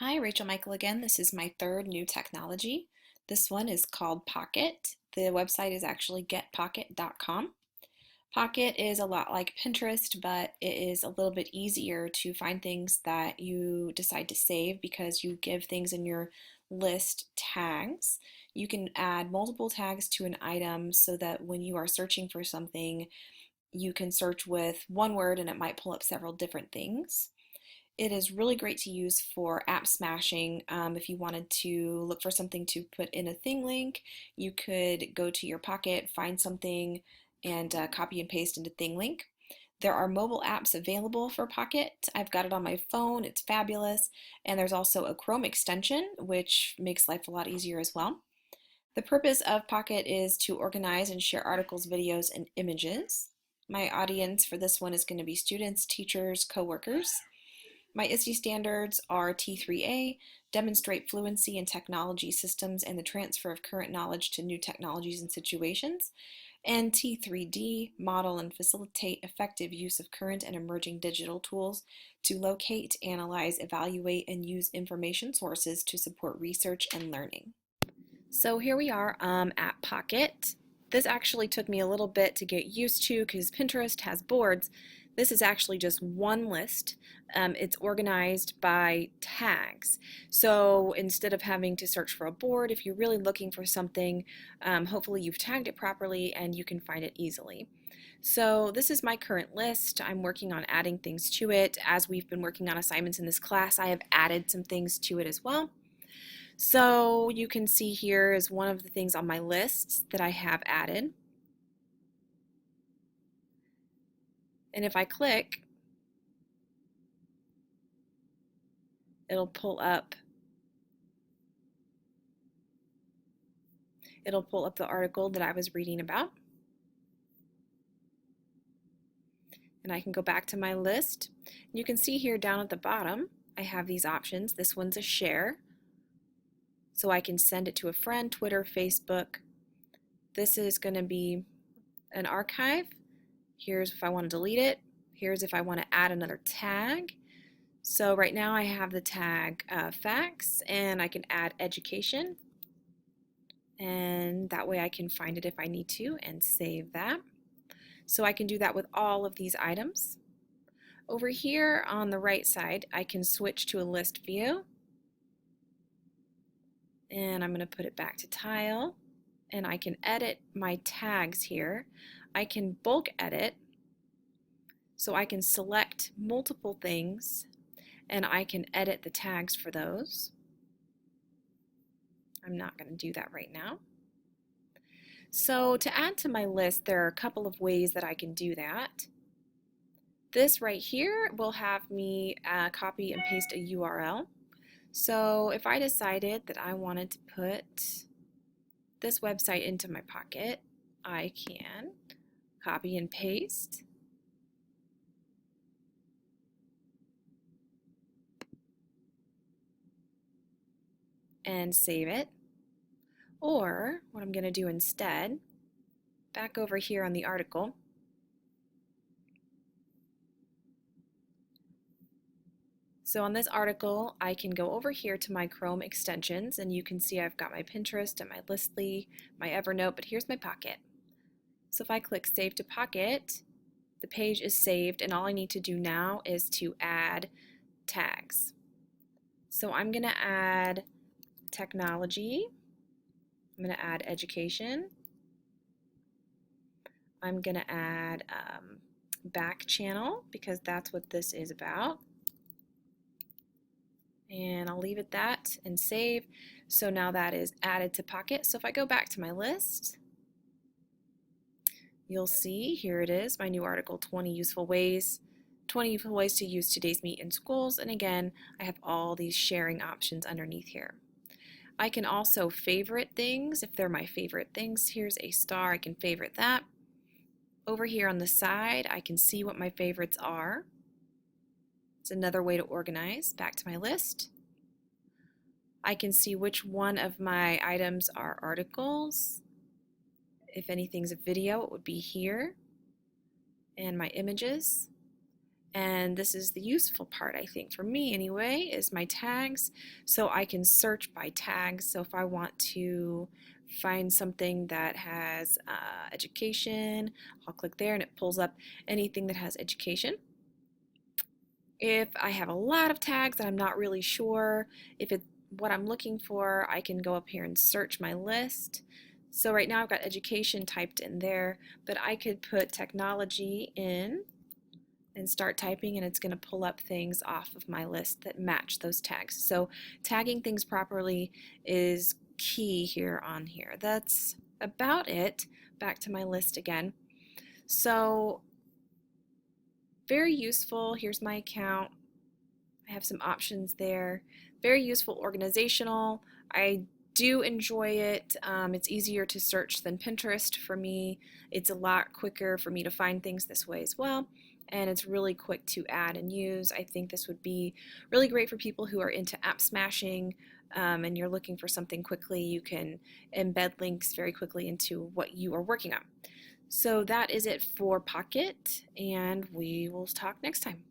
Hi, Rachel Michael again. This is my third new technology. This one is called Pocket. The website is actually getpocket.com. Pocket is a lot like Pinterest, but it is a little bit easier to find things that you decide to save because you give things in your list tags. You can add multiple tags to an item so that when you are searching for something, you can search with one word and it might pull up several different things. It is really great to use for app smashing. If you wanted to look for something to put in a thing link, you could go to your Pocket, find something, and copy and paste into thing link. There are mobile apps available for Pocket. I've got it on my phone, it's fabulous. And there's also a Chrome extension, which makes life a lot easier as well. The purpose of Pocket is to organize and share articles, videos, and images. My audience for this one is going to be students, teachers, coworkers. My ISTE standards are T3A, demonstrate fluency in technology systems and the transfer of current knowledge to new technologies and situations, and T3D, model and facilitate effective use of current and emerging digital tools to locate, analyze, evaluate, and use information sources to support research and learning. So here we are at Pocket. This actually took me a little bit to get used to because Pinterest has boards. This is actually just one list. It's organized by tags. So instead of having to search for a board, if you're really looking for something, hopefully you've tagged it properly and you can find it easily. So this is my current list. I'm working on adding things to it. As we've been working on assignments in this class, I have added some things to it as well. So you can see here is one of the things on my list that I have added. And if I click, it'll pull up the article that I was reading about. And I can go back to my list. You can see here down at the bottom, I have these options. This one's a share. So I can send it to a friend, Twitter, Facebook. This is going to be an archive. Here's if I want to delete it. Here's if I want to add another tag. So right now I have the tag facts, and I can add education, and that way I can find it if I need to and save that. So I can do that with all of these items. Over here on the right side, I can switch to a list view, and I'm going to put it back to tile, and I can edit my tags here. I can bulk edit, so I can select multiple things and I can edit the tags for those. I'm not going to do that right now. So to add to my list, there are a couple of ways that I can do that. This right here will have me copy and paste a URL. So if I decided that I wanted to put this website into my Pocket, I can copy and paste. And save it. Or what I'm going to do instead, back over here on the article, so on this article, I can go over here to my Chrome extensions, and you can see I've got my Pinterest and my Listly, my Evernote, but here's my Pocket. So if I click Save to Pocket, the page is saved, and all I need to do now is to add tags. So I'm going to add technology, I'm going to add education, I'm going to add back channel because that's what this is about. And I'll leave it that and save. So now that is added to Pocket. So if I go back to my list, you'll see here it is, my new article, 20 useful ways to use today's meet in schools. And again, I have all these sharing options underneath here. I can also favorite things if they're my favorite things. Here's a star, I can favorite that. Over here on the side, I can see what my favorites are. It's another way to organize. Back to my list. I can see which one of my items are articles. If anything's a video, it would be here. And my images. And this is the useful part, I think, for me anyway, is my tags. So I can search by tags. So if I want to find something that has education, I'll click there and it pulls up anything that has education. If I have a lot of tags and I'm not really sure if it's what I'm looking for, I can go up here and search my list. So right now I've got education typed in there, but I could put technology in and start typing, and it's going to pull up things off of my list that match those tags. So tagging things properly is key here on here. That's about it. Back to my list again. So very useful. Here's my account. I have some options there. Very useful, organizational. I do enjoy it. It's easier to search than Pinterest for me. It's a lot quicker for me to find things this way as well. And it's really quick to add and use. I think this would be really great for people who are into app smashing and you're looking for something quickly. You can embed links very quickly into what you are working on. So that is it for Pocket, and we will talk next time.